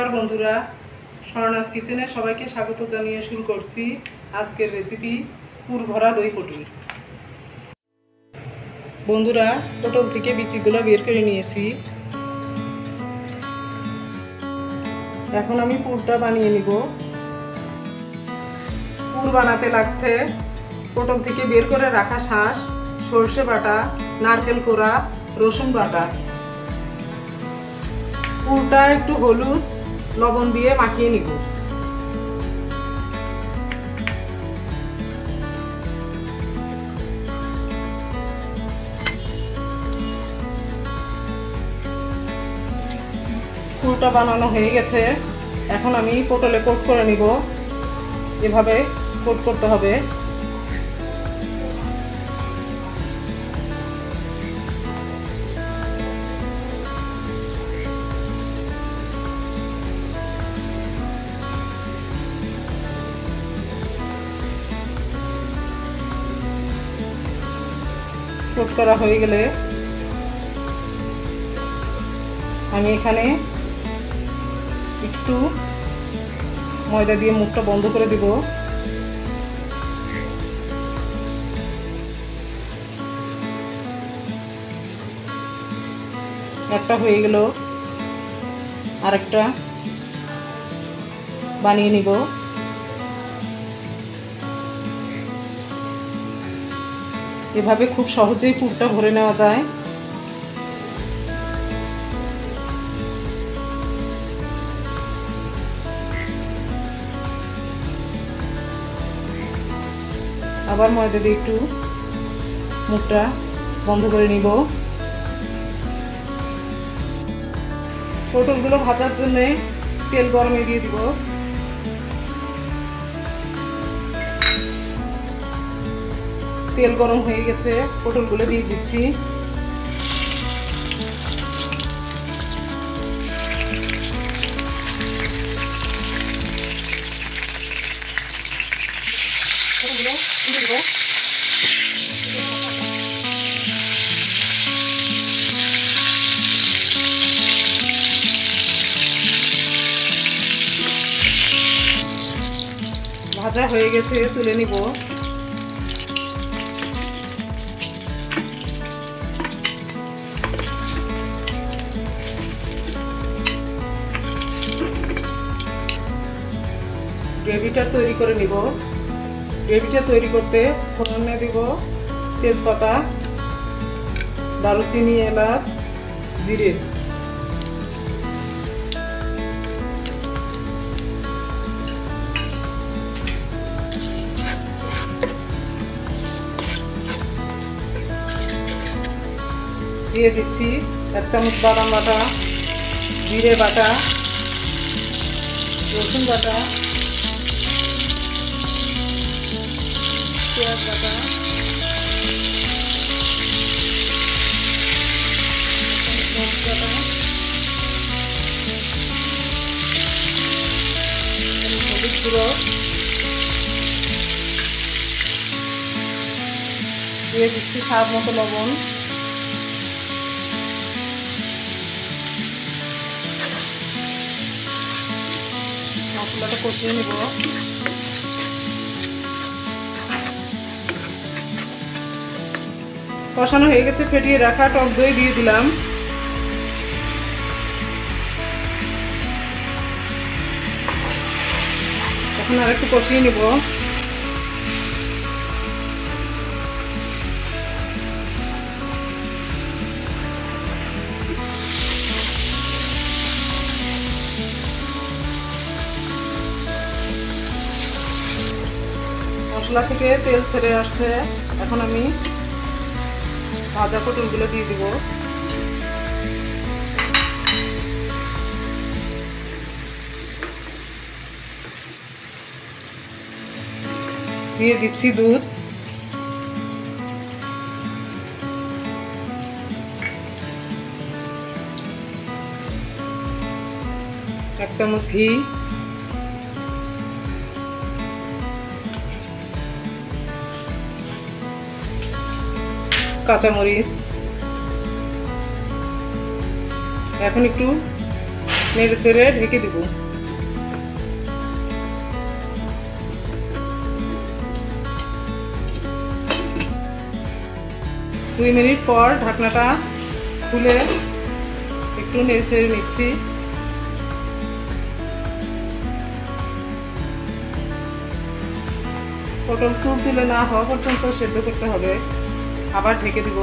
নমস্কার বন্ধুরা, স্বর্ণাস কিচেনে সবাইকে স্বাগত জানিয়ে শুরু করছি আজকের রেসিপি পুর ভরা দই পটল। বন্ধুরা, পটল থেকে বিচিগুলো বের করে নিয়েছি। এখন আমি পুরটা বানিয়ে নিব। পুর বানাতে লাগছে পটল থেকে বের করে রাখা শাঁস, সর্ষে বাটা, নারকেল কোড়া, রসুন বাটা। পুরটা একটু হলুদ লবণ দিয়ে মাখিয়ে নিব। পুরটা বানানো হয়ে গেছে। এখন আমি পটলে কোট করে নিব। এভাবে কোট করতে হবে। কোট করা হয়ে গেলে আমি এখানে একটু ময়দা দিয়ে মুখটা বন্ধ করে দিব। একটা হয়ে গেল, আরেকটা বানিয়ে নিব। এভাবে খুব সহজেই পুরটা ভরে নেওয়া যায়। আবার ময়দা দিয়ে একটু মুখটা বন্ধ করে নিব। পটলগুলো ভাজার জন্য তেল গরমে দিয়ে দিব। তেল গরম হয়ে গেছে, পটলগুলো দিয়ে দিচ্ছি। ভাজা হয়ে গেছে, তুলে নিব। গ্রেভিটা তৈরি করে নিব। গ্রেভিটা তৈরি করতে ফোড়নে দিব তেজপাতা, দারুচিনি, এলাচ, জিরে। দিয়ে দিচ্ছি 1 চামচ বাদাম বাটা, জিরে বাটা, রসুন বাটা, পেঁয়াজ বাটা, মরিচ বাটা, হলুদ গুঁড়ো, দিয়ে দিচ্ছি স্বাদ মতো লবণ। মশলাটা কষিয়ে নিব। কষানো হয়ে গেছে, ফেটিয়ে রাখা টক দই দিয়ে দিলাম। এখন আর একটু কষিয়ে নিব। মশলা থেকে তেল ছেড়ে আসছে। এখন আমি ভাজা পটলগুলো দিয়ে দিব। দিয়ে দিচ্ছি দুধ। এক চামচ ঘি, কাঁচামরিচ, এখন একটু নেড়ে চেড়ে ঢেকে দিব। 2 মিনিট পর ঢাকনাটা খুলে একটু নেড়ে চেড়ে নিচ্ছি। পটল খুব দিলে না হওয়া পর্যন্ত সেদ্ধ করতে হবে। আবার ঢেকে দিব।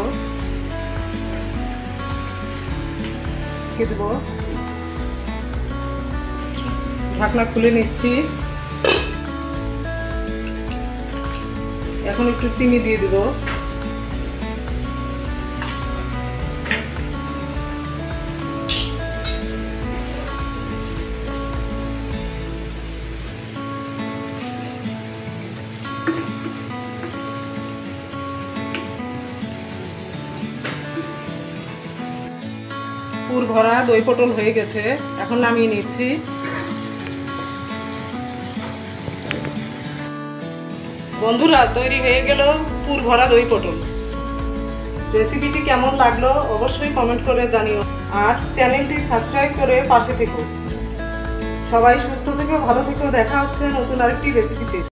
ঢাকনা খুলে নিচ্ছি। এখন একটু চিনি দিয়ে দিব। পুর ভরা দই পটল হয়ে গেছে, এখন নামিয়ে নিচ্ছি। বন্ধুরা, তৈরি হয়ে গেল পুর ভরা দই পটল। রেসিপিটি কেমন লাগলো অবশ্যই কমেন্ট করে জানিও, আর চ্যানেলটি সাবস্ক্রাইব করে পাশে থেকো। সবাই সুস্থ থেকো, ভালো থেকো। দেখা হচ্ছে নতুন আরেকটি রেসিপিতে।